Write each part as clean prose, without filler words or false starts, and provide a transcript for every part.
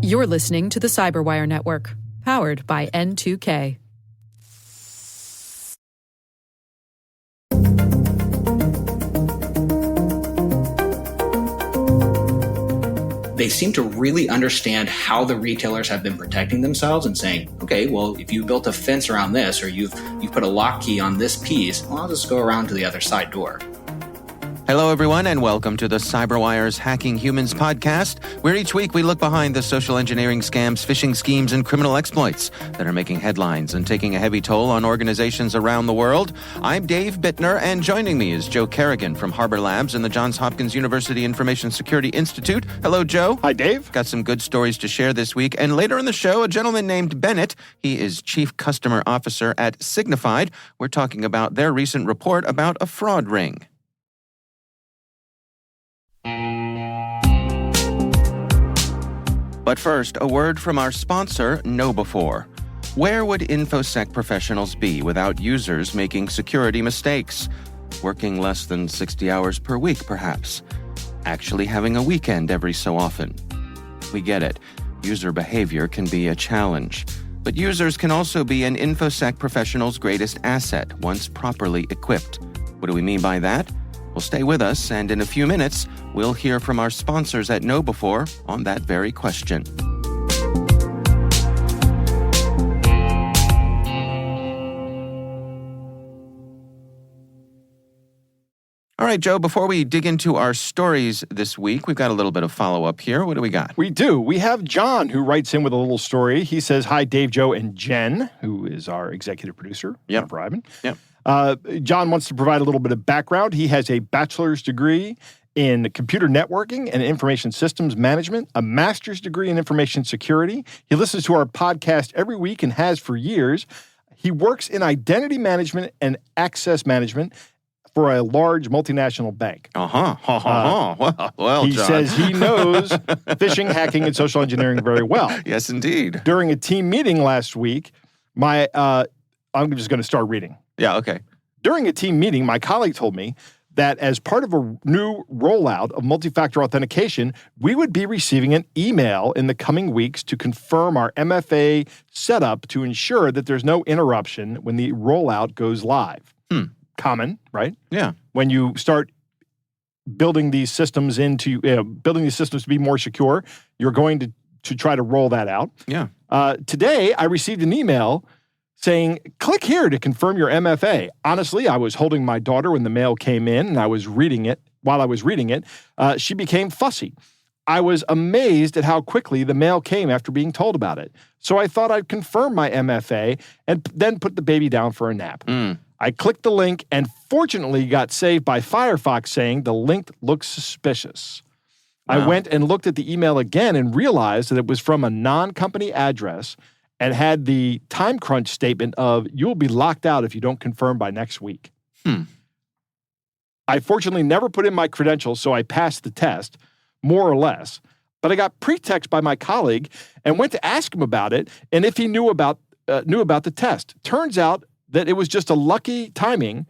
You're listening to the Cyberwire Network, powered by N2K. They seem to really understand how the retailers have been protecting themselves and saying, okay, well, if you built a fence around this or you've put a lock key on this piece, well, I'll just go around to the other side door. Hello, everyone, and welcome to the CyberWire's Hacking Humans podcast, where each week we look behind the social engineering scams, phishing schemes, and criminal exploits that are making headlines and taking a heavy toll on organizations around the world. I'm Dave Bittner, and joining me is Joe Kerrigan from Harbor Labs and the Johns Hopkins University Information Security Institute. Hello, Joe. Hi, Dave. Got some good stories to share this week. And later in the show, a gentleman named Bennett. He is Chief Customer Officer at Signified. We're talking about their recent report about a fraud ring. But first, a word from our sponsor, KnowBe4. Where would InfoSec professionals be without users making security mistakes? Working less than 60 hours per week, perhaps. Actually having a weekend every so often. We get it. User behavior can be a challenge. But users can also be an InfoSec professional's greatest asset once properly equipped. What do we mean by that? Well, stay with us, and in a few minutes, we'll hear from our sponsors at KnowBe4 on that very question. All right, Joe, before we dig into our stories this week, we've got a little bit of follow-up here. What do we got? We do. We have John, who writes in with a little story. He says, hi, Dave, Joe, and Jen, who is our executive producer. Yep. Yep. John wants to provide a little bit of background. He has a bachelor's degree in computer networking and information systems management, a master's degree in information security. He listens to our podcast every week and has for years. He works in identity management and access management for a large multinational bank. Well, he John. says he knows phishing, hacking, and social engineering very well. Yes, indeed. During a team meeting last week, I'm just going to start reading. Yeah, okay. During a team meeting, my colleague told me that as part of a new rollout of multi-factor authentication, we would be receiving an email in the coming weeks to confirm our MFA setup to ensure that there's no interruption when the rollout goes live. Common, right? Yeah. When you start building these systems to be more secure, you're going to try to roll that out. Yeah. Today, I received an email saying, click here to confirm your MFA. Honestly, I was holding my daughter when the mail came in, and I was reading it. While I was reading it, she became fussy. I was amazed at how quickly the mail came after being told about it. So I thought I'd confirm my MFA and then put the baby down for a nap. I clicked the link and fortunately got saved by Firefox saying the link looks suspicious. Wow. I went and looked at the email again and realized that it was from a non-company address and had the time crunch statement of, you'll be locked out if you don't confirm by next week. I fortunately never put in my credentials, so I passed the test, more or less. But I got pretext by my colleague and went to ask him about it and if he knew about the test. Turns out that it was just a lucky timing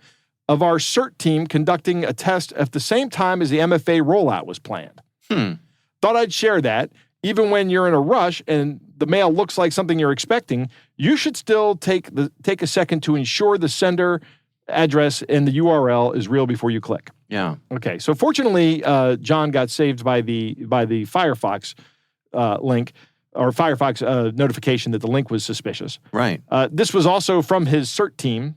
of our CERT team conducting a test at the same time as the MFA rollout was planned. Thought I'd share that. Even when you're in a rush and the mail looks like something you're expecting, you should still take a second to ensure the sender address and the URL is real before you click. Yeah. Okay. So fortunately, John got saved by the Firefox link or Firefox notification that the link was suspicious. Right. This was also from his CERT team,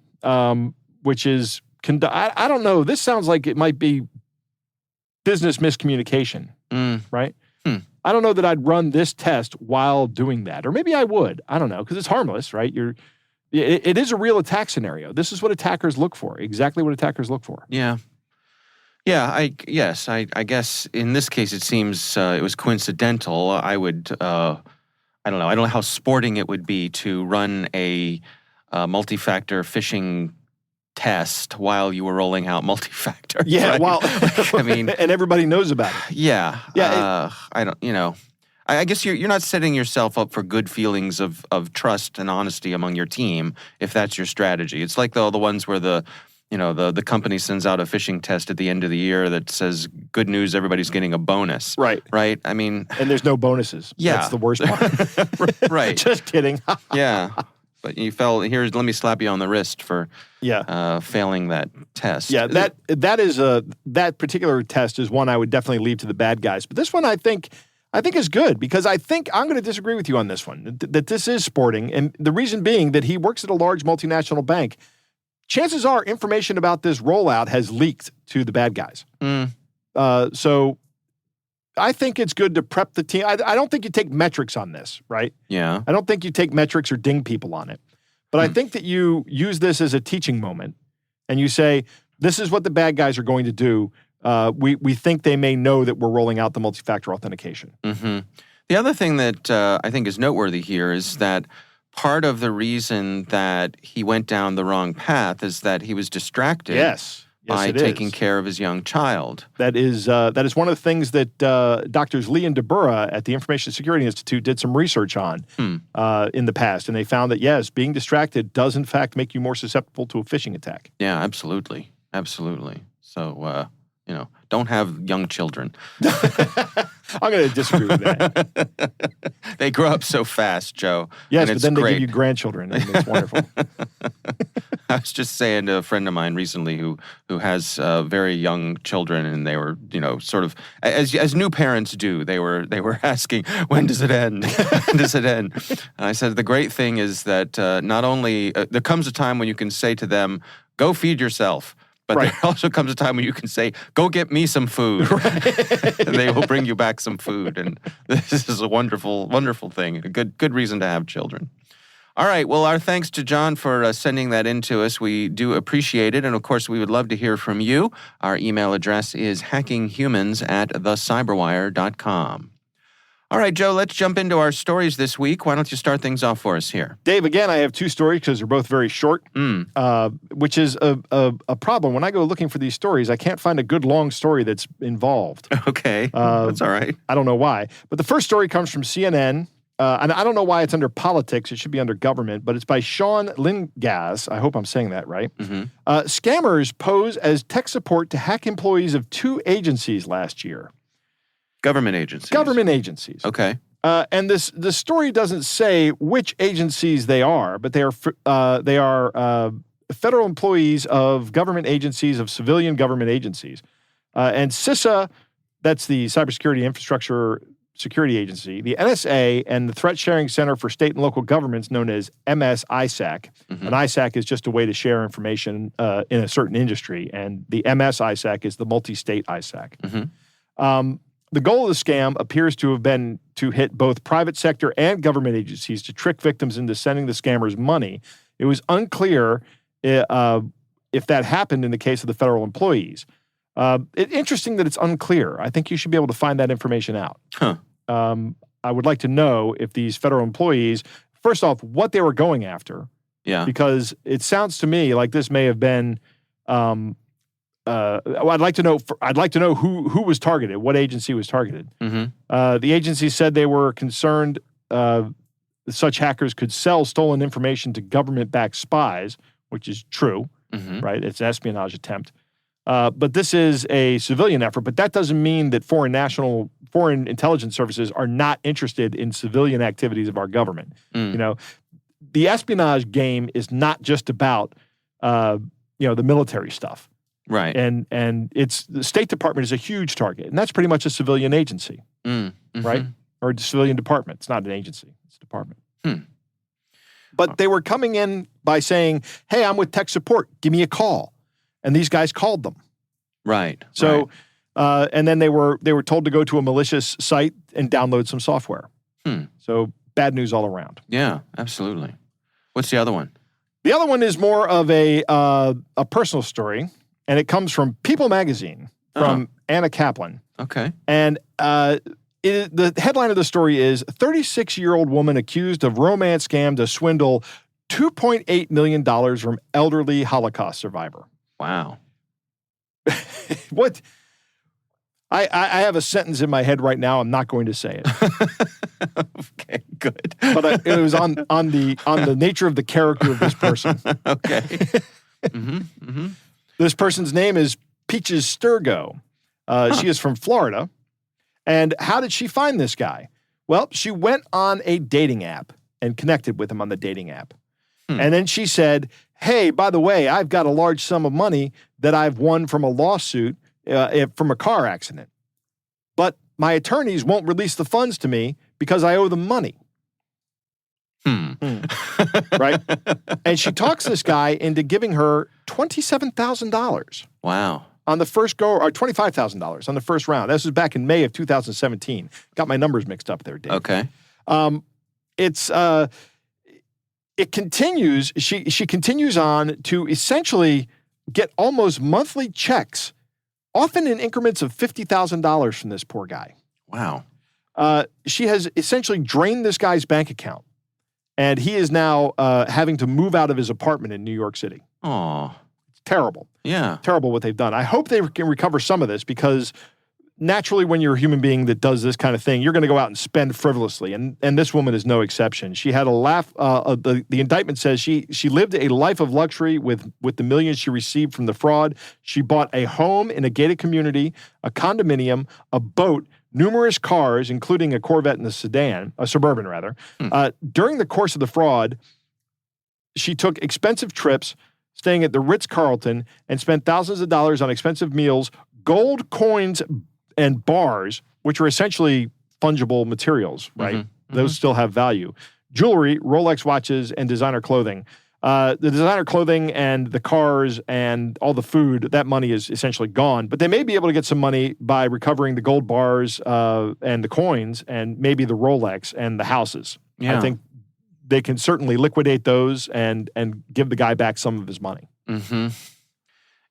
which is I don't know. This sounds like it might be business miscommunication. Right. I don't know that I'd run this test while doing that. Or maybe I would. I don't know, because it's harmless, right? It is a real attack scenario. This is what attackers look for, exactly what attackers look for. Yeah. Yeah, I guess in this case it seems it was coincidental. I don't know how sporting it would be to run a multi-factor phishing test while you were rolling out multi-factor. Yeah, right? well, I mean, and everybody knows about it. Yeah. I guess you're not setting yourself up for good feelings of trust and honesty among your team if that's your strategy. It's like the ones where the the company sends out a phishing test at the end of the year that says, good news, everybody's getting a bonus. Right. Right? I mean... And there's no bonuses. Yeah. That's the worst part. Right. Just kidding. Yeah. But you fell, let me slap you on the wrist for failing that test. Yeah, that particular test is one I would definitely leave to the bad guys. But this one I think is good, because I think I'm going to disagree with you on this one, that this is sporting. And the reason being that he works at a large multinational bank. Chances are information about this rollout has leaked to the bad guys. So I think it's good to prep the team. I don't think you take metrics on this, right? Yeah. I don't think you take metrics or ding people on it. But I think that you use this as a teaching moment and you say, this is what the bad guys are going to do. We think they may know that we're rolling out the multi-factor authentication. Mm-hmm. The other thing that I think is noteworthy here is that part of the reason that he went down the wrong path is that he was distracted by taking care of his young child. That is one of the things that Doctors Lee and DeBurra at the Information Security Institute did some research on in the past. And they found that, yes, being distracted does, in fact, make you more susceptible to a phishing attack. Yeah, absolutely. Absolutely. So, don't have young children. I'm going to disagree with that. They grow up so fast, Joe. Yes, but then they give you grandchildren, and it's wonderful. I was just saying to a friend of mine recently who has very young children, and they were, sort of as new parents do. They were asking, when does it end? When does it end? And I said the great thing is that not only there comes a time when you can say to them, "Go feed yourself." But there also comes a time when you can say, go get me some food. And they will bring you back some food. And this is a wonderful, wonderful thing. A good reason to have children. All right. Well, our thanks to John for sending that in to us. We do appreciate it. And, of course, we would love to hear from you. Our email address is hackinghumans@thecyberwire.com. All right, Joe, let's jump into our stories this week. Why don't you start things off for us here? Dave, again, I have two stories because they're both very short, which is a problem. When I go looking for these stories, I can't find a good long story that's involved. Okay, that's all right. I don't know why. But the first story comes from CNN, and I don't know why it's under politics. It should be under government, but it's by Sean Lingaz. I hope I'm saying that right. Mm-hmm. Scammers pose as tech support to hack employees of 2 agencies last year. Government agencies. Government agencies. Okay. And the story doesn't say which agencies they are, but they are federal employees of government agencies, of civilian government agencies. And CISA, that's the Cybersecurity Infrastructure Security Agency, the NSA, and the Threat Sharing Center for State and Local Governments, known as MS-ISAC. Mm-hmm. And ISAC is just a way to share information in a certain industry. And the MS-ISAC is the multi-state ISAC. Mm-hmm. The goal of the scam appears to have been to hit both private sector and government agencies to trick victims into sending the scammers money. It was unclear if that happened in the case of the federal employees. Interesting that it's unclear. I think you should be able to find that information out. Huh. I would like to know if these federal employees, first off, what they were going after. Yeah. Because it sounds to me like this may have been... I'd like to know who was targeted, what agency was targeted. Mm-hmm. The agency said they were concerned such hackers could sell stolen information to government-backed spies, which is true, right? It's an espionage attempt. But this is a civilian effort, but that doesn't mean that foreign intelligence services are not interested in civilian activities of our government. The espionage game is not just about the military stuff. Right. And it's the State Department is a huge target, and that's pretty much a civilian agency, right? Or a civilian department. It's not an agency, it's a department. But they were coming in by saying, hey, I'm with tech support, give me a call. And these guys called them. Right. So, and then they were told to go to a malicious site and download some software. So bad news all around. Yeah, absolutely. What's the other one? The other one is more of a personal story. And it comes from People Magazine, from Anna Kaplan. Okay. And the headline of the story is, 36-year-old woman accused of romance scam to swindle $2.8 million from elderly Holocaust survivor. Wow. What? I have a sentence in my head right now. I'm not going to say it. Okay, good. But it was on the nature of the character of this person. Okay. This person's name is Peaches Sturgo. She is from Florida. And how did she find this guy? Well, she went on a dating app and connected with him on the dating app. And then she said, hey, by the way, I've got a large sum of money that I've won from a lawsuit from a car accident. But my attorneys won't release the funds to me because I owe them money. Right? And she talks this guy into giving her $27,000. Wow. On the first go, or $25,000 on the first round. This was back in May of 2017. Got my numbers mixed up there, Dave. Okay. It continues. She continues on to essentially get almost monthly checks, often in increments of $50,000 from this poor guy. Wow. She has essentially drained this guy's bank account, and he is now having to move out of his apartment in New York City. Oh, it's terrible. Yeah. Terrible what they've done. I hope they can recover some of this because naturally when you're a human being that does this kind of thing, you're going to go out and spend frivolously. And this woman is no exception. She had a laugh. The indictment says she lived a life of luxury with the millions she received from the fraud. She bought a home in a gated community, a condominium, a boat, numerous cars, including a Corvette and a Suburban rather. During the course of the fraud, she took expensive trips, staying at the Ritz-Carlton, and spent thousands of dollars on expensive meals, gold coins, and bars, which are essentially fungible materials, right? Those still have value. Jewelry, Rolex watches, and designer clothing. The designer clothing and the cars and all the food, that money is essentially gone. But they may be able to get some money by recovering the gold bars and the coins and maybe the Rolex and the houses. Yeah. I think they can certainly liquidate those and give the guy back some of his money.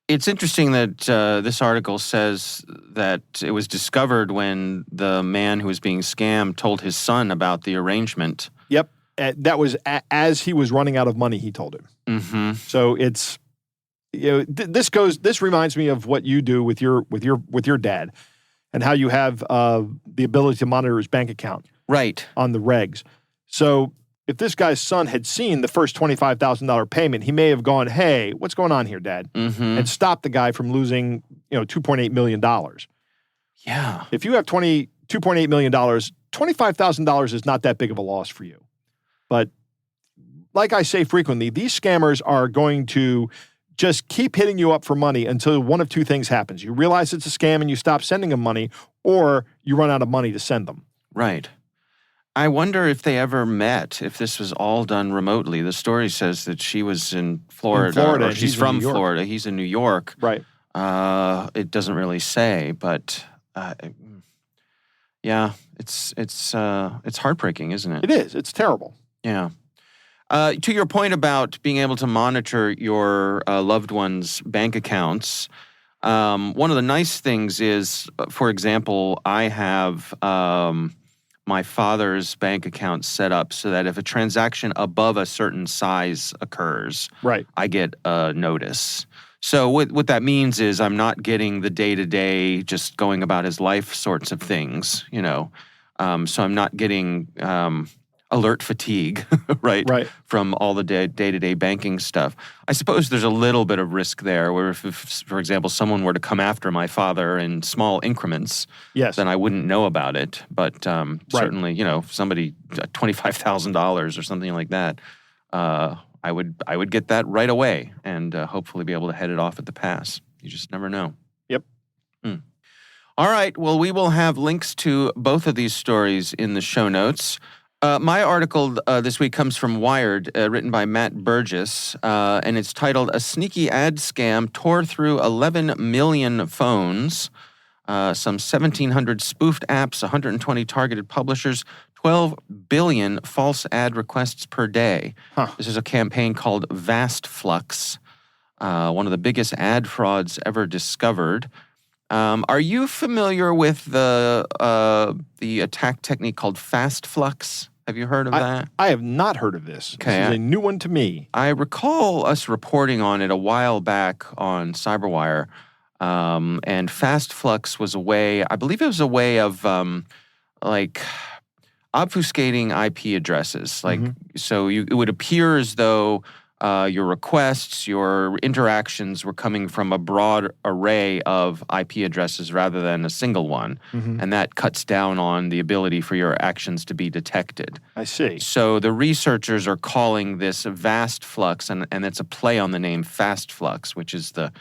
It's interesting that this article says that it was discovered when the man who was being scammed told his son about the arrangement. Yep. That was as he was running out of money, he told him. So it's, this reminds me of what you do with your dad and how you have the ability to monitor his bank account. Right. On the regs. So if this guy's son had seen the first $25,000 payment, he may have gone, hey, what's going on here, Dad? And stopped the guy from losing, $2.8 million. Yeah. If you have $2.8 million, $25,000 is not that big of a loss for you. But like I say frequently, these scammers are going to just keep hitting you up for money until one of two things happens. You realize it's a scam and you stop sending them money, or you run out of money to send them. Right. I wonder if they ever met, if this was all done remotely. The story says that she was in Florida. Or she's from Florida. He's in New York. Right. It doesn't really say, but yeah, it's heartbreaking, isn't it? It is. It's terrible. Yeah. To your point about being able to monitor your loved one's bank accounts, one of the nice things is, for example, I have my father's bank account set up so that if a transaction above a certain size occurs, right, I get a notice. So what that means is I'm not getting the day-to-day just going about his life sorts of things, so I'm not getting alert fatigue, right? From all the day-to-day banking stuff. I suppose there's a little bit of risk there where if, for example, someone were to come after my father in small increments, then I wouldn't know about it. But certainly, if somebody, $25,000 or something like that, I would get that right away and hopefully be able to head it off at the pass. You just never know. Yep. All right. Well, we will have links to both of these stories in the show notes. My article this week comes from Wired, written by Matt Burgess, and it's titled, "A Sneaky Ad Scam Tore Through 11 Million Phones, Some 1,700 Spoofed Apps, 120 Targeted Publishers, 12 billion false ad requests per day." This is a campaign called Vast Flux, one of the biggest ad frauds ever discovered. Are you familiar with the attack technique called Fast Flux? Have you heard of that? I have not heard of this. Okay. This is a new one to me. I recall us reporting on it a while back on CyberWire, and Fast Flux was a way, I believe it was a way of obfuscating IP addresses. So it would appear as though your requests, your interactions were coming from a broad array of IP addresses rather than a single one. And that cuts down on the ability for your actions to be detected. I see. So the researchers are calling this vast flux, and it's a play on the name fast flux, which is the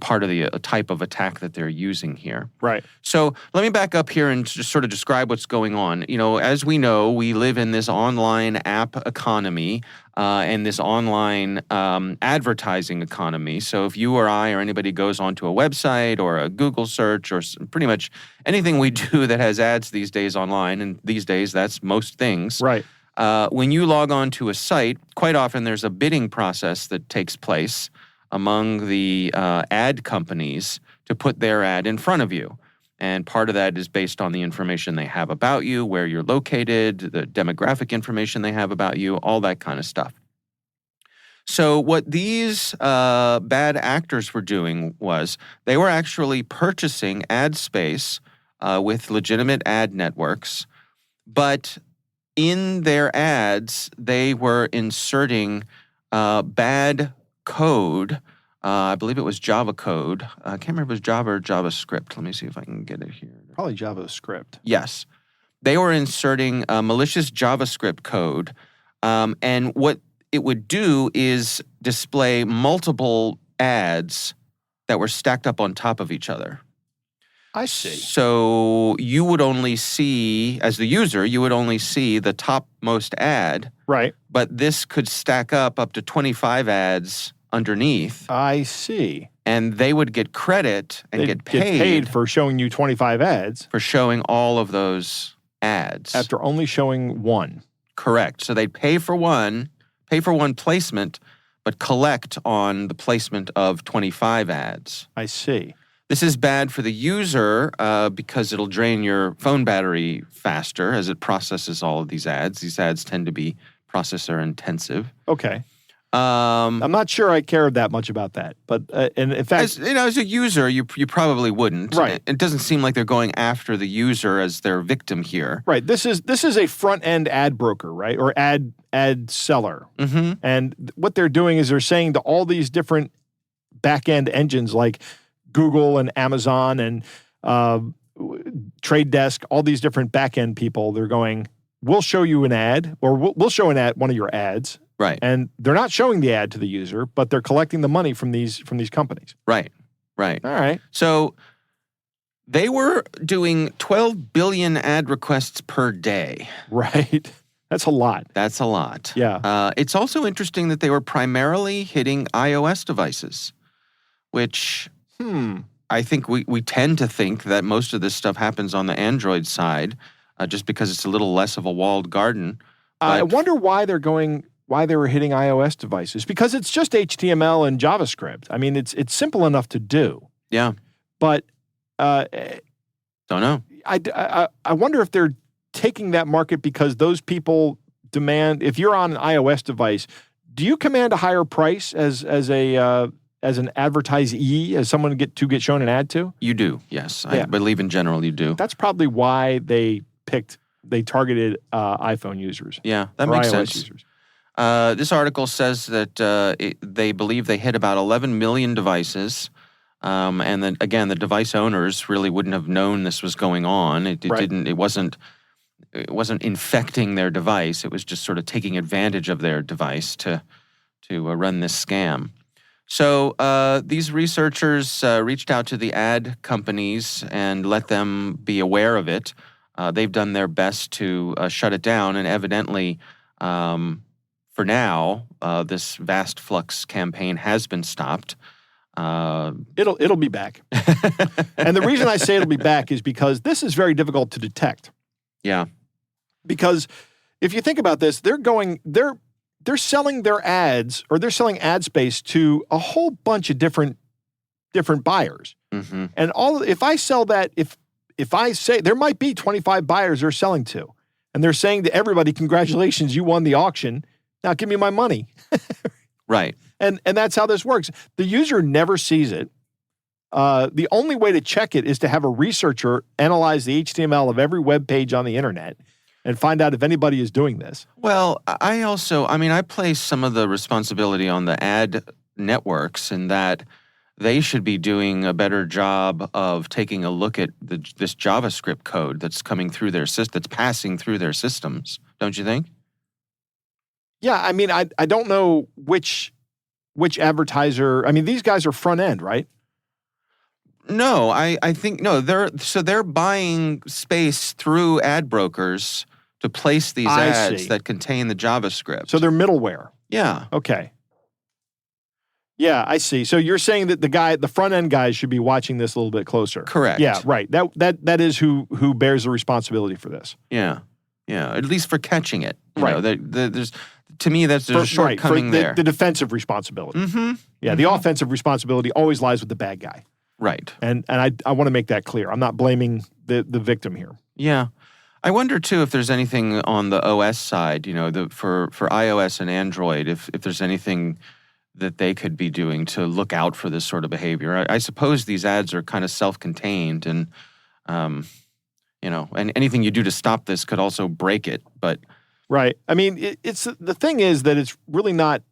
part of the type of attack that they're using here. Right. So let me back up here and just sort of describe what's going on. As we know, we live in this online app economy and this online advertising economy. So if you or I or anybody goes onto a website or a Google search or pretty much anything we do that has ads these days online, and these days that's most things. Right. When you log on to a site, quite often there's a bidding process that takes place among the ad companies to put their ad in front of you. And part of that is based on the information they have about you, where you're located, the demographic information they have about you, all that kind of stuff. So what these bad actors were doing was they were actually purchasing ad space with legitimate ad networks, but in their ads, they were inserting bad code. I believe it was Java code. I can't remember if it was Java or JavaScript. Let me see if I can get it here. Probably JavaScript. Yes. They were inserting malicious JavaScript code. And what it would do is display multiple ads that were stacked up on top of each other. I see. So you would only see, as the user, you would only see the topmost ad. Right. But this could stack up to 25 ads underneath. I see. And they would get credit and get paid for showing you 25 ads. For showing all of those ads. After only showing one. Correct. So they'd pay for one placement, but collect on the placement of 25 ads. I see. This is bad for the user because it'll drain your phone battery faster as it processes all of these ads. These ads tend to be processor intensive. Okay. I'm not sure I care that much about that, but and in fact, as a user, you probably wouldn't. Right. It doesn't seem like they're going after the user as their victim here. Right. This is a front end ad broker, right, or ad seller, and what they're doing is they're saying to all these different back end engines like Google and Amazon and Trade Desk, all these different back end people, they're going, we'll show you an ad, or we'll show an ad, one of your ads. Right. And they're not showing the ad to the user, but they're collecting the money from these companies. Right. Right. All right. So they were doing 12 billion ad requests per day. Right. That's a lot. That's a lot. Yeah. It's also interesting that they were primarily hitting iOS devices, which I think we tend to think that most of this stuff happens on the Android side just because it's a little less of a walled garden. I wonder why they were hitting iOS devices, because it's just HTML and JavaScript. I mean, it's simple enough to do. Yeah. But don't know. I wonder if they're taking that market because those people demand, if you're on an iOS device, do you command a higher price as an advertisee, as someone to get shown an ad to? You do, yes. Yeah. I believe in general you do. That's probably why they targeted iPhone users. Yeah, that makes iOS sense. Users. This article says that they believe they hit about 11 million devices. And then again, the device owners really wouldn't have known this was going on. It wasn't infecting their device. It was just sort of taking advantage of their device to run this scam. So these researchers reached out to the ad companies and let them be aware of it. They've done their best to shut it down, and evidently, for now, this vast flux campaign has been stopped. It'll be back. And the reason I say it'll be back is because this is very difficult to detect. Yeah. Because if you think about this, they're selling their ads, or they're selling ad space to a whole bunch of different buyers. Mm-hmm. And if I sell that, if I say there might be 25 buyers they're selling to, and they're saying to everybody, congratulations, you won the auction. Now give me my money. Right. And that's how this works. The user never sees it. The only way to check it is to have a researcher analyze the HTML of every web page on the internet and find out if anybody is doing this. Well, I place some of the responsibility on the ad networks in that they should be doing a better job of taking a look at this JavaScript code that's coming through that's passing through their systems. Don't you think? Yeah, I mean, I don't know which advertiser. I mean, these guys are front end, right? No, I think no. They're buying space through ad brokers to place these ads that contain the JavaScript. So they're middleware. Yeah. Okay. Yeah, I see. So you're saying that the front end guys should be watching this a little bit closer. Correct. Yeah, right. That is who bears the responsibility for this. Yeah. At least for catching it. Right. There's to me there's a shortcoming there. The defensive responsibility. Mm-hmm. Yeah. The offensive responsibility always lies with the bad guy. Right. And I want to make that clear. I'm not blaming the victim here. Yeah. I wonder too if there's anything on the OS side. For iOS and Android, if there's anything that they could be doing to look out for this sort of behavior. I suppose these ads are kind of self-contained and, and anything you do to stop this could also break it, but... Right. I mean, it's the thing is that it's really not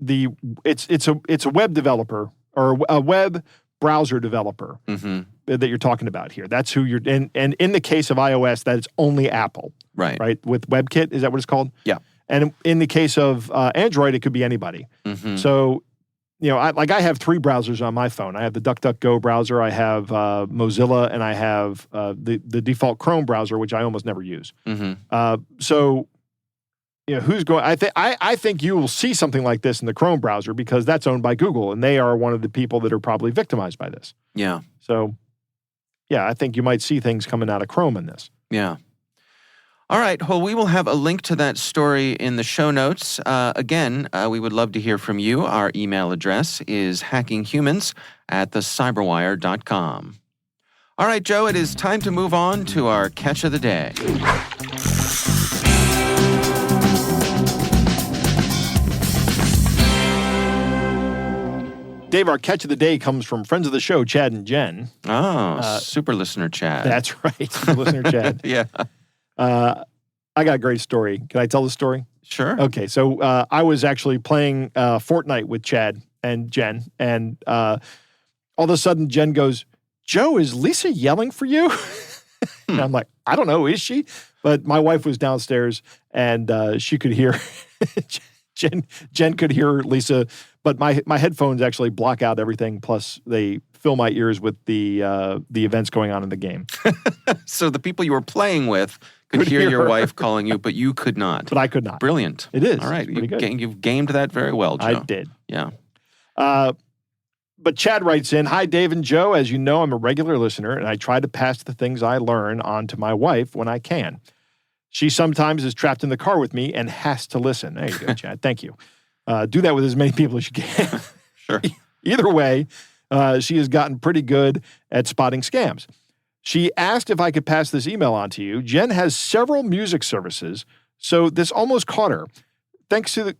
it's a web developer or a web browser developer that you're talking about here. That's who you're, and in the case of iOS, that it's only Apple. Right. Right? With WebKit, is that what it's called? Yeah. And in the case of Android, it could be anybody. Mm-hmm. So, I have 3 browsers on my phone. I have the DuckDuckGo browser, I have Mozilla, and I have the default Chrome browser, which I almost never use. Mm-hmm. So, who's going? I think you will see something like this in the Chrome browser because that's owned by Google, and they are one of the people that are probably victimized by this. Yeah. So, yeah, I think you might see things coming out of Chrome in this. Yeah. All right. Well, we will have a link to that story in the show notes. Again, we would love to hear from you. Our email address is hackinghumans@thecyberwire.com. All right, Joe, it is time to move on to our catch of the day. Dave, our catch of the day comes from friends of the show, Chad and Jen. Oh, super listener Chad. That's right. Super listener Chad. Yeah. I got a great story. Can I tell the story? Sure. Okay, so I was actually playing Fortnite with Chad and Jen, and all of a sudden Jen goes, "Joe, is Lisa yelling for you?" And I'm like, "I don't know, is she?" But my wife was downstairs, and she could hear Jen could hear Lisa, but my headphones actually block out everything. Plus, they fill my ears with the events going on in the game. So the people you were playing with could hear your wife calling you, but you could not. But I could not. Brilliant. It is. All right. Good. You've gamed that very well, Joe. I did. Yeah. But Chad writes in, "Hi, Dave and Joe. As you know, I'm a regular listener, and I try to pass the things I learn on to my wife when I can. She sometimes is trapped in the car with me and has to listen." There you go, Chad. Thank you. Do that with as many people as you can. Sure. Either way, she has gotten pretty good at spotting scams. She asked if I could pass this email on to you. Jen has several music services, so this almost caught her. Thanks for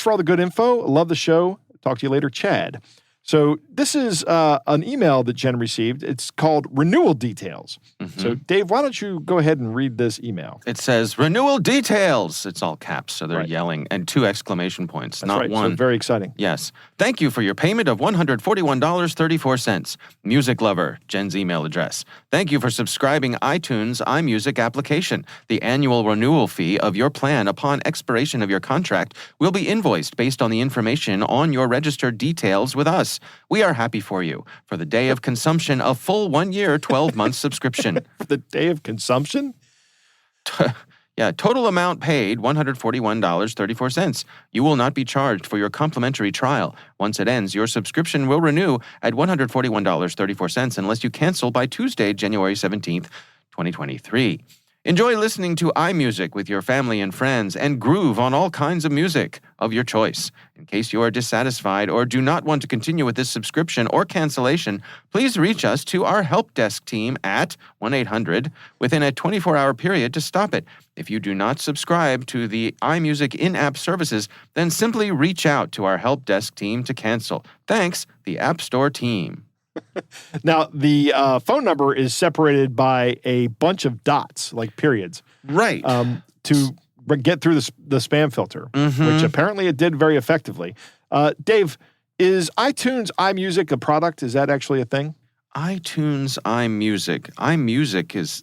all the good info. Love the show. Talk to you later, Chad. So this is an email that Jen received. It's called Renewal Details. Mm-hmm. So Dave, why don't you go ahead and read this email? It says, Renewal Details. It's all caps, so they're yelling. And 2 exclamation points, That's not right. one. So very exciting. Yes. Thank you for your payment of $141.34. Music Lover, Jen's email address. Thank you for subscribing iTunes iMusic application. The annual renewal fee of your plan upon expiration of your contract will be invoiced based on the information on your registered details with us. We are happy for you. For the day of consumption, a full 1-year, 12-month subscription. For the day of consumption? Yeah, total amount paid, $141.34. You will not be charged for your complimentary trial. Once it ends, your subscription will renew at $141.34 unless you cancel by Tuesday, January 17th, 2023. Enjoy listening to iMusic with your family and friends and groove on all kinds of music of your choice. In case you are dissatisfied or do not want to continue with this subscription or cancellation, please reach us to our help desk team at 1-800 within a 24-hour period to stop it. If you do not subscribe to the iMusic in-app services, then simply reach out to our help desk team to cancel. Thanks, the App Store team. Now, the phone number is separated by a bunch of dots, like periods. Right. To get through the spam filter, which apparently it did very effectively. Dave, is iTunes iMusic a product? Is that actually a thing? iTunes iMusic. iMusic is...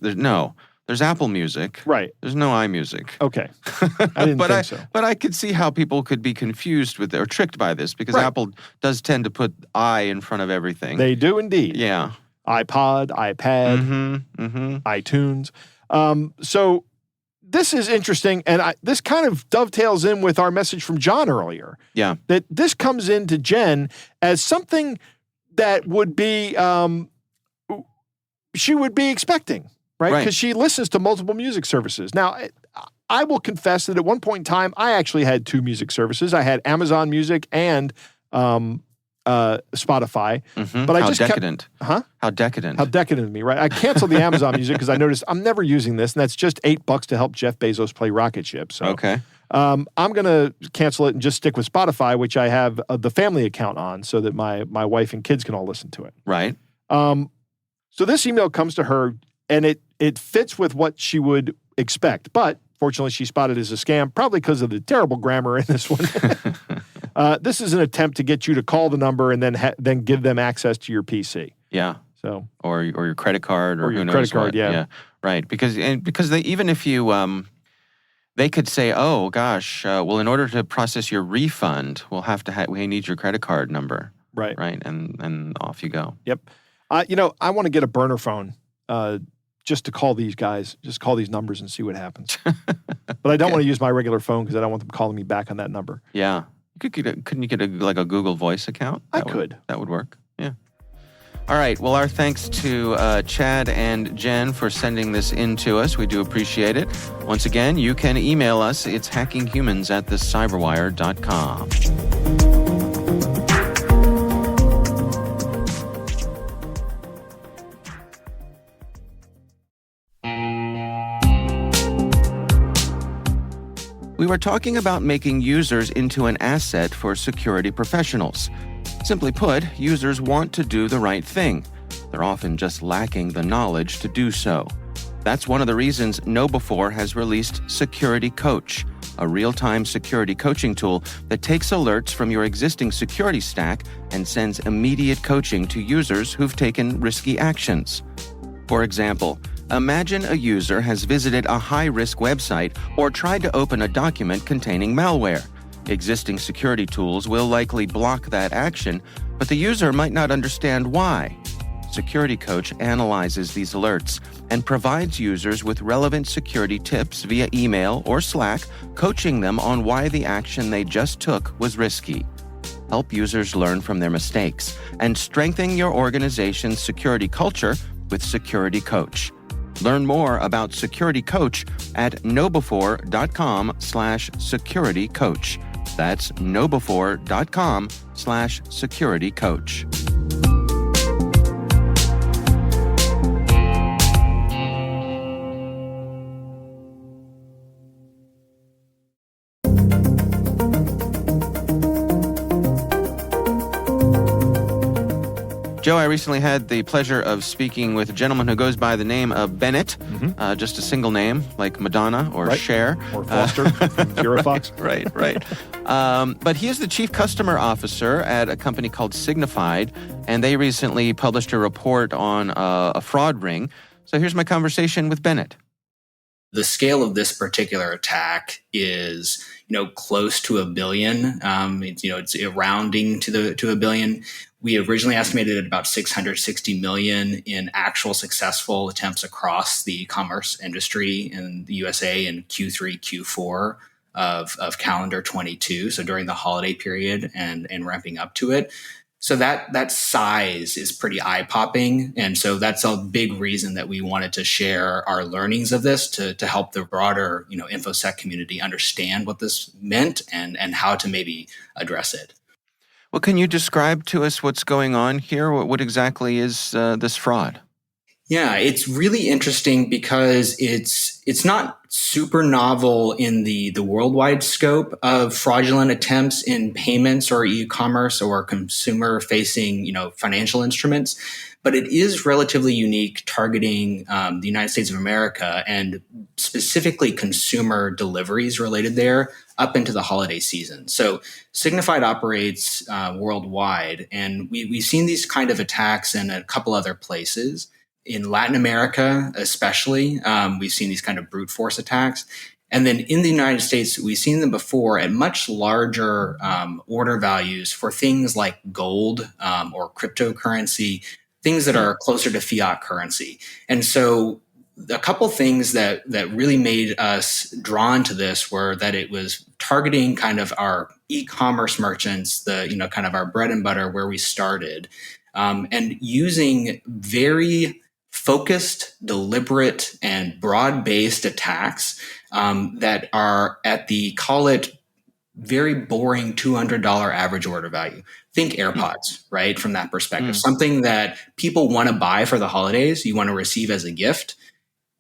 There's Apple Music. Right. There's no iMusic. Okay. I didn't think so. But I could see how people could be confused with or tricked by this because Apple does tend to put I in front of everything. They do indeed. Yeah. iPod, iPad, iTunes. So this is interesting, and this kind of dovetails in with our message from John earlier. Yeah. That this comes into Jen as something that would be, she would be expecting. Right? Because she listens to multiple music services. Now, I will confess that at one point in time, I actually had 2 music services. I had Amazon Music and Spotify. But How decadent. Huh? How decadent. How decadent of me, right? I canceled the Amazon Music because I noticed I'm never using this, and that's just $8 to help Jeff Bezos play rocket ship. So, okay. I'm going to cancel it and just stick with Spotify, which I have the family account on so that my wife and kids can all listen to it. Right. So this email comes to her, and it fits with what she would expect. But fortunately, she spotted it as a scam, probably because of the terrible grammar in this one. This is an attempt to get you to call the number and then give them access to your PC. Yeah. So or your credit card or your who knows credit card, what. yeah. Right. Because they, even if you they could say, "Oh gosh, well, in order to process your refund, we need your credit card number." Right. Right. And off you go. Yep. I want to get a burner phone. Just to call these guys, just call these numbers and see what happens. But I don't want to use my regular phone because I don't want them calling me back on that number. Yeah. Couldn't you get a Google Voice account? That would work. Yeah. All right. Well, our thanks to Chad and Jen for sending this in to us. We do appreciate it. Once again, you can email us. It's hackinghumans@thecyberwire.com. We were talking about making users into an asset for security professionals. Simply put, users want to do the right thing. They're often just lacking the knowledge to do so. That's one of the reasons KnowBe4 has released Security Coach, a real-time security coaching tool that takes alerts from your existing security stack and sends immediate coaching to users who've taken risky actions. For example, imagine a user has visited a high-risk website or tried to open a document containing malware. Existing security tools will likely block that action, but the user might not understand why. Security Coach analyzes these alerts and provides users with relevant security tips via email or Slack, coaching them on why the action they just took was risky. Help users learn from their mistakes and strengthen your organization's security culture with Security Coach. Learn more about Security Coach at knowbe4.com/securitycoach. That's knowbe4.com/securitycoach. Joe, I recently had the pleasure of speaking with a gentleman who goes by the name of Bennett, just a single name like Madonna or Cher. Or Foster from Zero Fox. Right. But he is the chief customer officer at a company called Signified, and they recently published a report on a fraud ring. So here's my conversation with Bennett. The scale of this particular attack is, close to $1 billion. It's rounding to $1 billion. We originally estimated at about 660 million in actual successful attempts across the e-commerce industry in the USA in Q3, Q4 of calendar 22. So during the holiday period and ramping up to it. So that size is pretty eye-popping. And so that's a big reason that we wanted to share our learnings of this to help the broader, InfoSec community understand what this meant and how to maybe address it. Well, can you describe to us what's going on here? What exactly is this fraud? Yeah, it's really interesting because it's not super novel in the worldwide scope of fraudulent attempts in payments or e-commerce or consumer facing financial instruments, but it is relatively unique targeting the United States of America and specifically consumer deliveries related there up into the holiday season. So Signified operates worldwide, and we've seen these kind of attacks in a couple other places in Latin America, especially. We've seen these kind of brute force attacks. And then in the United States, we've seen them before at much larger order values for things like gold or cryptocurrency, things that are closer to fiat currency. And so a couple things that really made us drawn to this were that it was targeting kind of our e-commerce merchants, the kind of our bread and butter where we started, and using very focused, deliberate, and broad-based attacks that are at the, call it, very boring $200 average order value. Think AirPods, right? From that perspective, something that people want to buy for the holidays, you want to receive as a gift.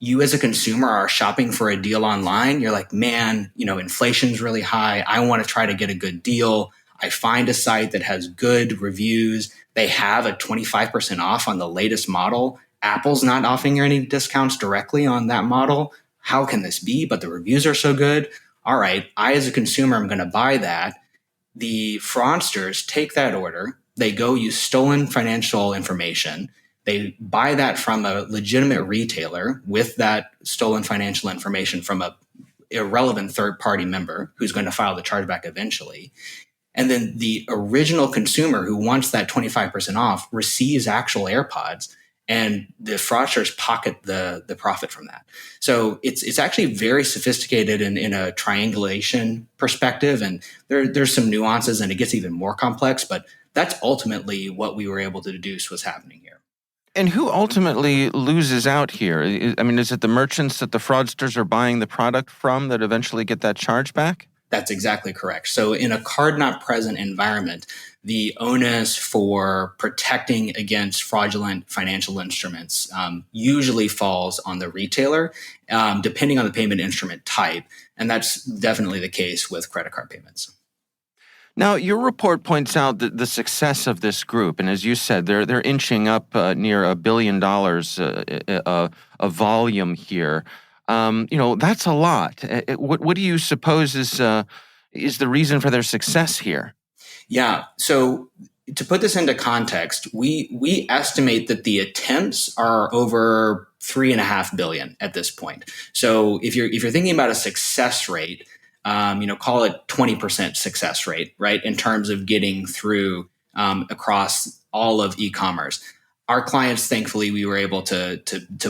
You as a consumer are shopping for a deal online. You're like, man, inflation's really high. I want to try to get a good deal. I find a site that has good reviews. They have a 25% off on the latest model. Apple's not offering any discounts directly on that model. How can this be? But the reviews are so good. All right, I as a consumer am going to buy that. The fraudsters take that order. They go use stolen financial information. They buy that from a legitimate retailer with that stolen financial information from a irrelevant third-party member who's going to file the chargeback eventually. And then the original consumer who wants that 25% off receives actual AirPods, and the fraudsters pocket the profit from that. So it's actually very sophisticated in a triangulation perspective, and there's some nuances, and it gets even more complex. But that's ultimately what we were able to deduce was happening here. And who ultimately loses out here? Is it the merchants that the fraudsters are buying the product from that eventually get that charge back? That's exactly correct. So in a card not present environment, the onus for protecting against fraudulent financial instruments usually falls on the retailer, depending on the payment instrument type. And that's definitely the case with credit card payments. Now, your report points out the success of this group, and as you said, they're inching up near $1 billion of volume here. That's a lot. What do you suppose is the reason for their success here? Yeah. So to put this into context, we estimate that the attempts are over 3.5 billion at this point. So if you're thinking about a success rate, call it 20% success rate, right? In terms of getting through across all of e-commerce. Our clients, thankfully, we were able to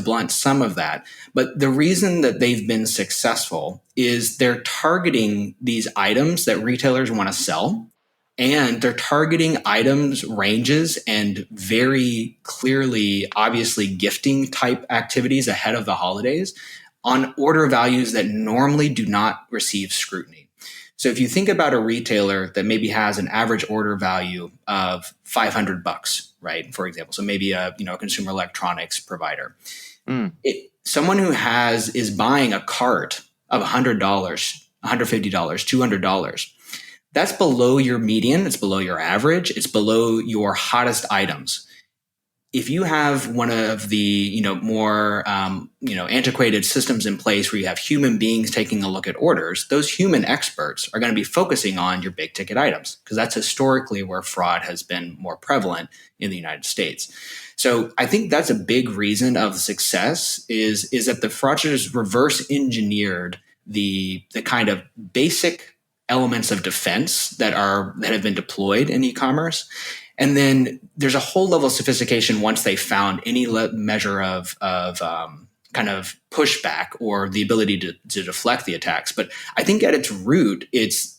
blunt some of that. But the reason that they've been successful is they're targeting these items that retailers want to sell. And they're targeting items, ranges, and very clearly, obviously, gifting type activities ahead of the holidays on order values that normally do not receive scrutiny. So if you think about a retailer that maybe has an average order value of $500, right? For example, so maybe a consumer electronics provider, someone who is buying a cart of $100, $150, $200. That's below your median. It's below your average. It's below your hottest items. If you have one of the more antiquated systems in place where you have human beings taking a look at orders, those human experts are going to be focusing on your big ticket items because that's historically where fraud has been more prevalent in the United States. So I think that's a big reason of the success is that the fraudsters reverse engineered the kind of basic elements of defense that have been deployed in e-commerce. And then there's a whole level of sophistication once they found any measure of kind of pushback or the ability to deflect the attacks. But I think at its root,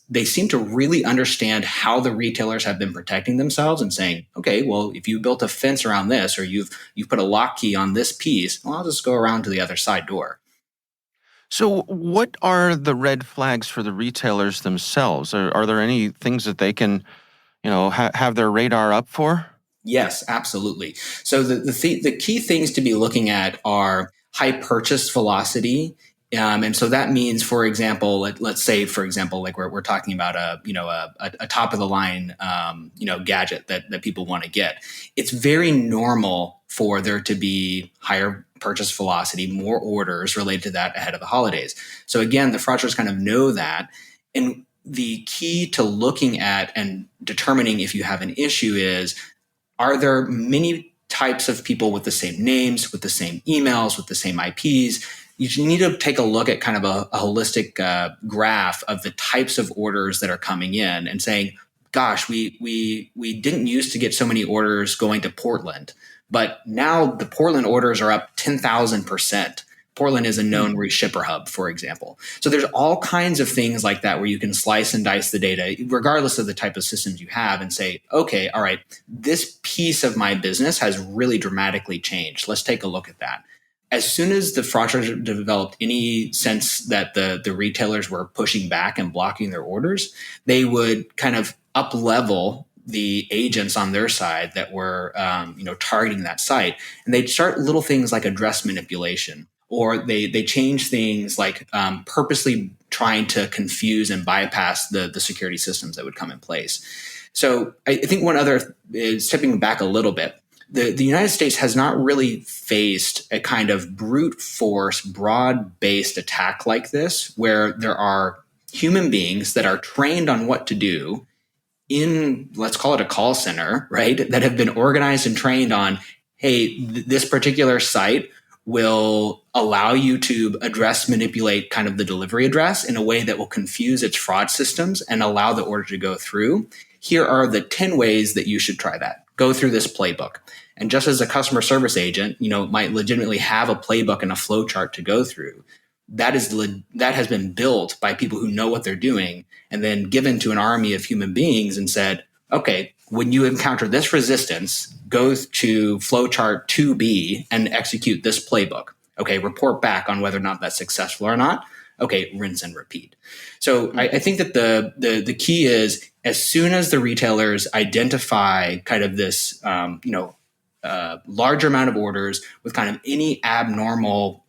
they seem to really understand how the retailers have been protecting themselves and saying, okay, well, if you built a fence around this or you've put a lock key on this piece, well, I'll just go around to the other side door. So what are the red flags for the retailers themselves? Are there any things that they can, have their radar up for? Yes, absolutely. So the key things to be looking at are high purchase velocity. And so that means, for example, let's say, for example, like we're talking about a top of the line, gadget that people want to get. It's very normal for there to be higher purchase velocity, more orders related to that ahead of the holidays. So again, the fraudsters kind of know that. And the key to looking at and determining if you have an issue is, are there many types of people with the same names, with the same emails, with the same IPs? You need to take a look at kind of a holistic graph of the types of orders that are coming in and saying, gosh, we didn't used to get so many orders going to Portland, but now the Portland orders are up 10,000%. Portland is a known reshipper hub, for example. So there's all kinds of things like that where you can slice and dice the data, regardless of the type of systems you have, and say, okay, all right, this piece of my business has really dramatically changed. Let's take a look at that. As soon as the fraudsters developed any sense that the retailers were pushing back and blocking their orders, they would kind of up level the agents on their side that were targeting that site, and they'd start little things like address manipulation, or they change things like purposely trying to confuse and bypass the security systems that would come in place. So I think one other is, stepping back a little bit, the United States has not really faced a kind of brute force, broad-based attack like this, where there are human beings that are trained on what to do in, let's call it a call center, right, that have been organized and trained on, hey, this particular site will allow you to address, manipulate kind of the delivery address in a way that will confuse its fraud systems and allow the order to go through. Here are the 10 ways that you should try that. Go through this playbook. And just as a customer service agent, might legitimately have a playbook and a flow chart to go through, that has been built by people who know what they're doing and then given to an army of human beings and said, okay, when you encounter this resistance, go to flowchart 2B and execute this playbook. Okay, report back on whether or not that's successful or not. Okay, rinse and repeat. So I think that the key is, as soon as the retailers identify kind of this larger amount of orders with kind of any abnormal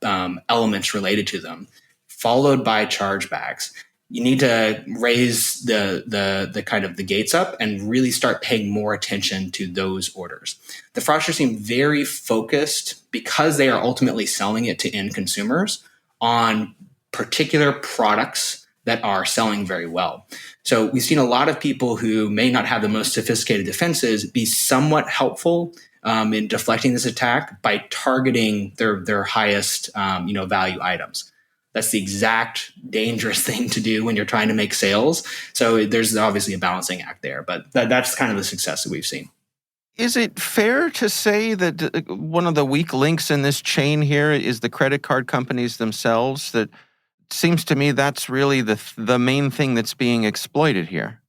elements related to them, followed by chargebacks, you need to raise the kind of the gates up and really start paying more attention to those orders. The fraudsters seem very focused, because they are ultimately selling it to end consumers, on particular products that are selling very well. So we've seen a lot of people who may not have the most sophisticated defenses be somewhat helpful in deflecting this attack by targeting their highest value items. That's the exact dangerous thing to do when you're trying to make sales. So there's obviously a balancing act there, but that's kind of the success that we've seen. Is it fair to say that one of the weak links in this chain here is the credit card companies themselves? That seems to me that's really the main thing that's being exploited here.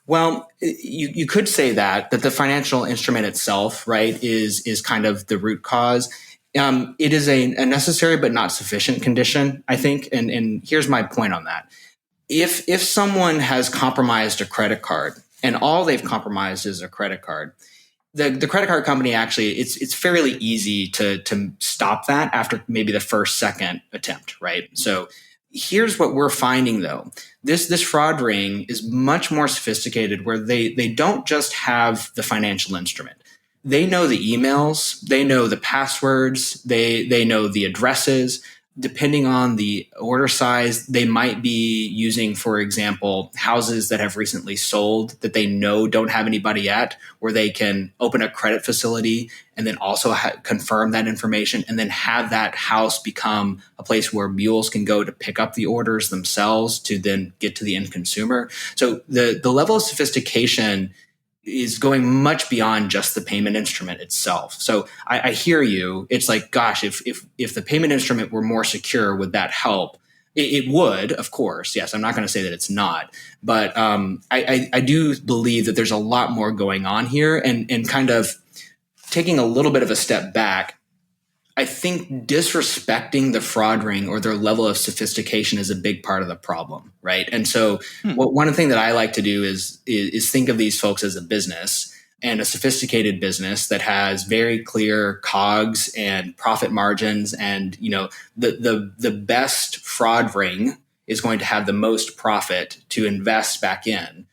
Well, you could say that the financial instrument itself, right, is kind of the root cause. It is a necessary but not sufficient condition, I think. And here's my point on that. If someone has compromised a credit card and all they've compromised is a credit card, the credit card company actually, it's fairly easy to stop that after maybe the first, second attempt, right? So here's what we're finding, though. This fraud ring is much more sophisticated, where they don't just have the financial instrument. They know the emails, they know the passwords, they know the addresses. Depending on the order size, they might be using, for example, houses that have recently sold that they know don't have anybody at, where they can open a credit facility and then also confirm that information, and then have that house become a place where mules can go to pick up the orders themselves to then get to the end consumer. So the level of sophistication is going much beyond just the payment instrument itself. So I hear you. It's like, gosh, if the payment instrument were more secure, would that help? It would, of course. Yes, I'm not going to say that it's not. But I do believe that there's a lot more going on here. And kind of taking a little bit of a step back, I think disrespecting the fraud ring or their level of sophistication is a big part of the problem, right? And so one thing that I like to do is think of these folks as a business. and a sophisticated business that has very clear COGS and profit margins, and the best fraud ring is going to have the most profit to invest back in.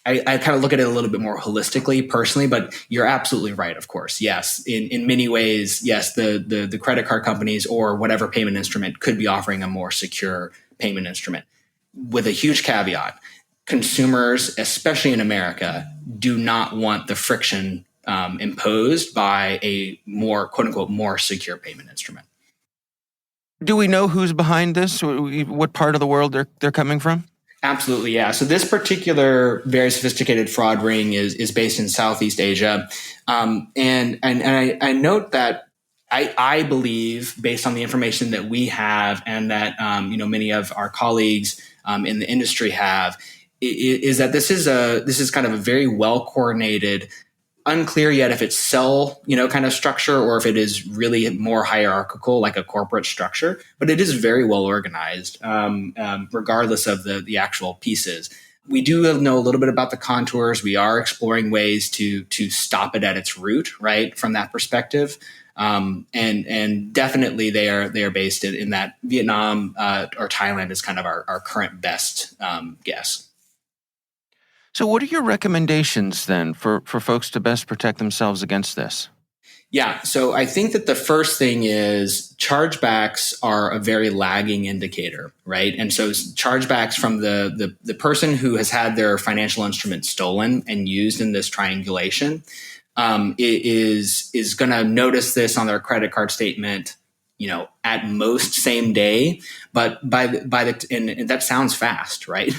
I kind of look at it a little bit more holistically personally, but you're absolutely right, of course. Yes, in many ways, yes, the credit card companies or whatever payment instrument could be offering a more secure payment instrument. With a huge caveat, consumers, especially in America, do not want the friction imposed by a more, quote unquote, more secure payment instrument. Do we know who's behind this? What part of the world they're coming from? Absolutely, yeah. So this particular very sophisticated fraud ring is based in Southeast Asia, and I note that I believe, based on the information that we have and that many of our colleagues in the industry have, is that this is kind of a very well coordinated. Unclear yet if it's cell, kind of structure or if it is really more hierarchical, like a corporate structure, but it is very well organized, regardless of the actual pieces. We do know a little bit about the contours. We are exploring ways to stop it at its root, right, from that perspective. And definitely they are based in that Vietnam or Thailand is kind of our current best guess. So what are your recommendations then for folks to best protect themselves against this? Yeah, so I think that the first thing is chargebacks are a very lagging indicator, right? And so chargebacks from the person who has had their financial instrument stolen and used in this triangulation is going to notice this on their credit card statement, at most same day, but and that sounds fast, right?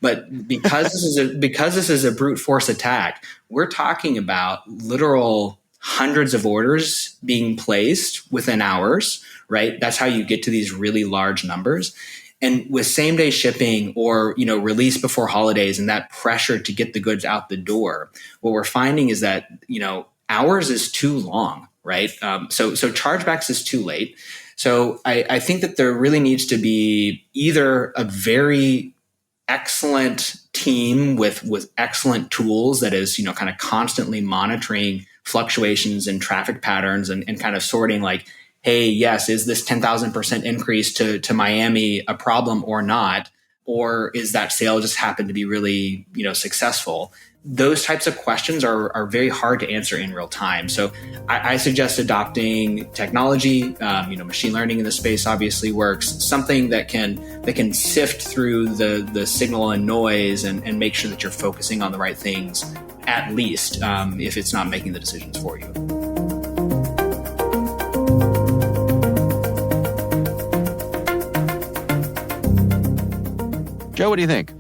But because this is a brute force attack, we're talking about literal hundreds of orders being placed within hours, right? That's how you get to these really large numbers. And with same day shipping or, release before holidays and that pressure to get the goods out the door, what we're finding is that, hours is too long. Right. So chargebacks is too late. So I think that there really needs to be either a very excellent team with excellent tools that is, kind of constantly monitoring fluctuations in traffic patterns and kind of sorting like, hey, yes, is this 10,000% increase to Miami a problem or not? Or is that sale just happened to be really, successful? Those types of questions are very hard to answer in real time. So I suggest adopting technology. Machine learning in the space obviously works. Something that can sift through the signal and noise and make sure that you're focusing on the right things, at least if it's not making the decisions for you. Joe, what do you think?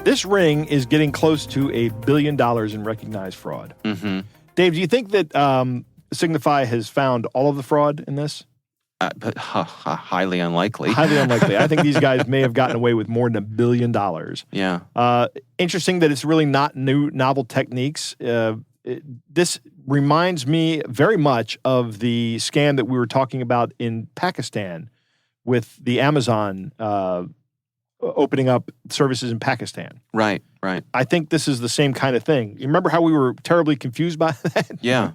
This ring is getting close to $1 billion in recognized fraud. Mm-hmm. Dave, do you think that Signify has found all of the fraud in this? Highly unlikely. Highly unlikely. I think these guys may have gotten away with more than $1 billion. Yeah. Interesting that it's really not novel techniques. This reminds me very much of the scam that we were talking about in Pakistan with the Amazon opening up services in Pakistan. Right. I think this is the same kind of thing. You remember how we were terribly confused by that? Yeah.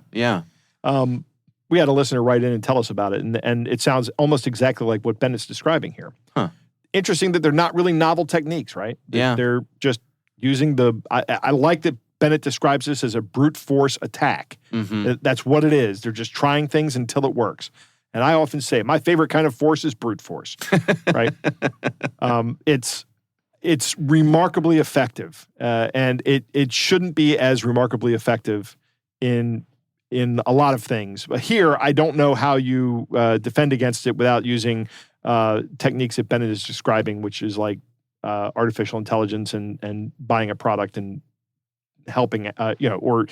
We had a listener write in and tell us about it, and it sounds almost exactly like what Bennett's describing here. Huh. Interesting that they're not really novel techniques, right? Yeah. They're just using I like that Bennett describes this as a brute force attack. Mm-hmm. That's what it is. They're just trying things until it works. And I often say, my favorite kind of force is brute force, right? It's remarkably effective, and it shouldn't be as remarkably effective in a lot of things. But here, I don't know how you defend against it without using techniques that Bennett is describing, which is like artificial intelligence and buying a product and helping, or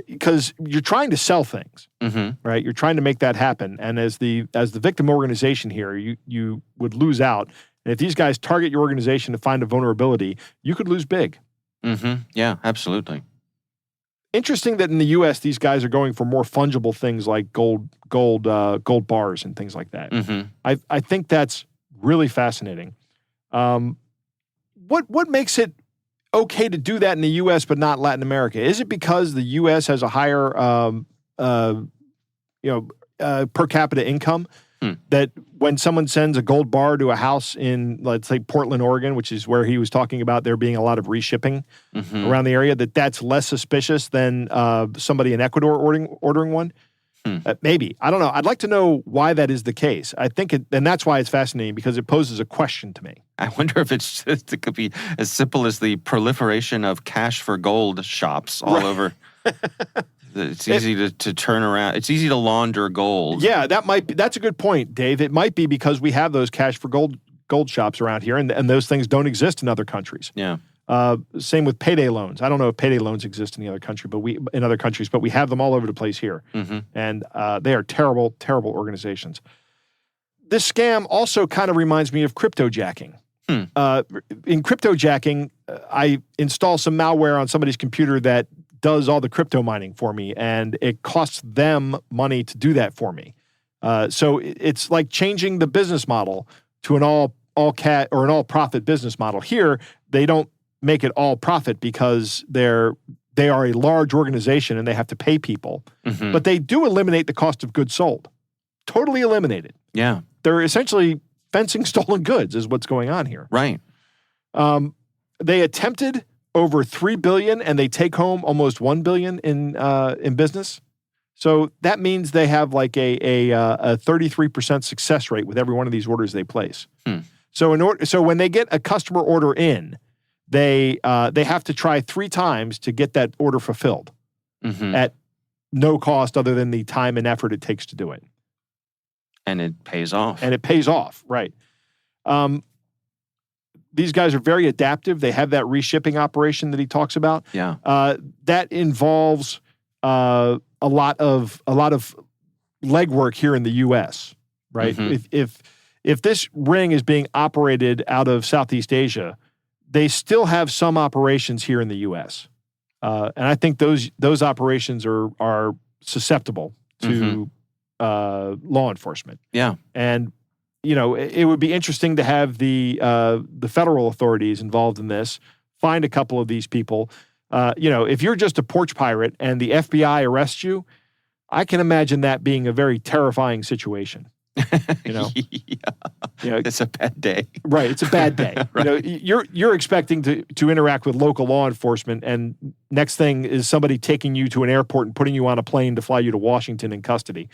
because you're trying to sell things, mm-hmm. right? You're trying to make that happen. And as the victim organization here, you would lose out. And if these guys target your organization to find a vulnerability, you could lose big. Mm-hmm. Yeah, absolutely. Interesting that in the U.S. these guys are going for more fungible things like gold bars and things like that. Mm-hmm. I think that's really fascinating. What makes it okay to do that in the U.S. but not Latin America? Is it because the U.S. has a higher, per capita income? That when someone sends a gold bar to a house in, let's say, Portland, Oregon, which is where he was talking about there being a lot of reshipping around the area, that's less suspicious than somebody in Ecuador ordering one? Maybe. I don't know. I'd like to know why that is the case. I think and that's why it's fascinating, because it poses a question to me. I wonder if it could be as simple as the proliferation of cash for gold shops all over. It's easy to turn around. It's easy to launder gold. Yeah, that's a good point, Dave. It might be because we have those cash for gold shops around here, and those things don't exist in other countries. Yeah. Same with payday loans. I don't know if payday loans exist in other countries, but we have them all over the place here. And they are terrible, terrible organizations. This scam also kind of reminds me of cryptojacking. In cryptojacking, I install some malware on somebody's computer that does all the crypto mining for me, and it costs them money to do that for me. So it's like changing the business model to an all profit business model. Here, they don't make it all profit because they are a large organization and they have to pay people. But they do eliminate the cost of goods sold. Totally eliminate it. Yeah. They're essentially fencing stolen goods is what's going on here. Right. They attempted over $3 billion, and they take home almost $1 billion in business. So that means they have like a 33% success rate with every one of these orders they place. So when they get a customer order in, they have to try 3 times to get that order fulfilled at no cost other than the time and effort it takes to do it. And it pays off. Right. These guys are very adaptive. They have that reshipping operation that he talks about. Yeah. That involves a lot of legwork here in the U.S. Right. If this ring is being operated out of Southeast Asia, they still have some operations here in the U.S. And I think those operations are susceptible to law enforcement. Yeah. And it would be interesting to have the federal authorities involved in this, find a couple of these people. If you're just a porch pirate and the FBI arrests you, I can imagine that being a very terrifying situation. It's a bad day. Right, it's a bad day. Right. You're expecting to interact with local law enforcement, and next thing is somebody taking you to an airport and putting you on a plane to fly you to Washington in custody.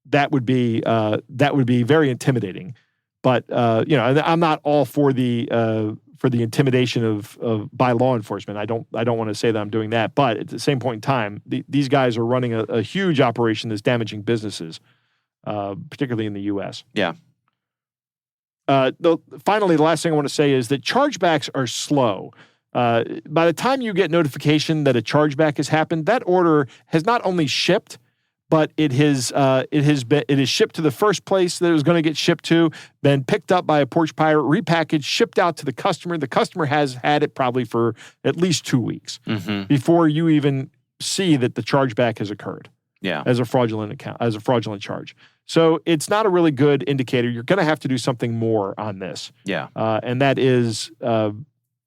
That would be very intimidating. But I'm not all for the intimidation of by law enforcement. I don't want to say that I'm doing that. But at the same point in time, these guys are running a huge operation that's damaging businesses, particularly in the U.S. Yeah. Finally, the last thing I want to say is that chargebacks are slow. By the time you get notification that a chargeback has happened, that order has not only shipped, but it is shipped to the first place that it was going to get shipped to, then picked up by a porch pirate, repackaged, shipped out to the customer. The customer has had it probably for at least 2 weeks before you even see that the chargeback has occurred. Yeah, as a fraudulent charge. So it's not a really good indicator. You're going to have to do something more on this. Yeah, and that is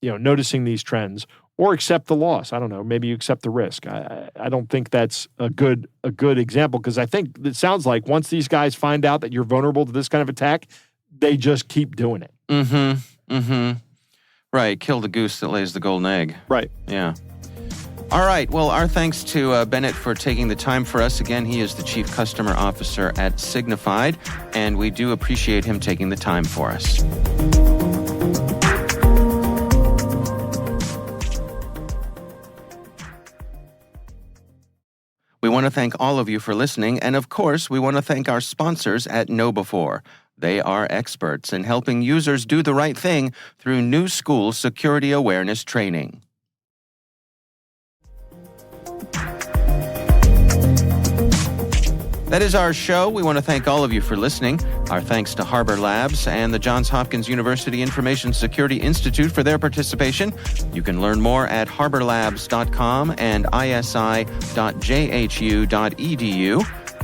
noticing these trends. Or accept the loss. I don't know. Maybe you accept the risk. I don't think that's a good example, because I think it sounds like once these guys find out that you're vulnerable to this kind of attack, they just keep doing it. Right. Kill the goose that lays the golden egg. Right. Yeah. All right. Well, our thanks to Bennett for taking the time for us. Again, he is the Chief Customer Officer at Signified, and we do appreciate him taking the time for us. We want to thank all of you for listening, and of course, we want to thank our sponsors at KnowBe4. They are experts in helping users do the right thing through new school security awareness training. That is our show. We want to thank all of you for listening. Our thanks to Harbor Labs and the Johns Hopkins University Information Security Institute for their participation. You can learn more at harborlabs.com and isi.jhu.edu.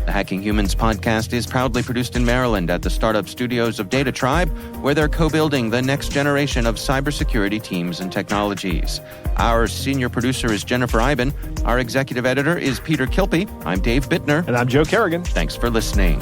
The Hacking Humans podcast is proudly produced in Maryland at the startup studios of Data Tribe, where they're co-building the next generation of cybersecurity teams and technologies. Our senior producer is Jennifer Iben. Our executive editor is Peter Kilpie. I'm Dave Bittner. And I'm Joe Kerrigan. Thanks for listening.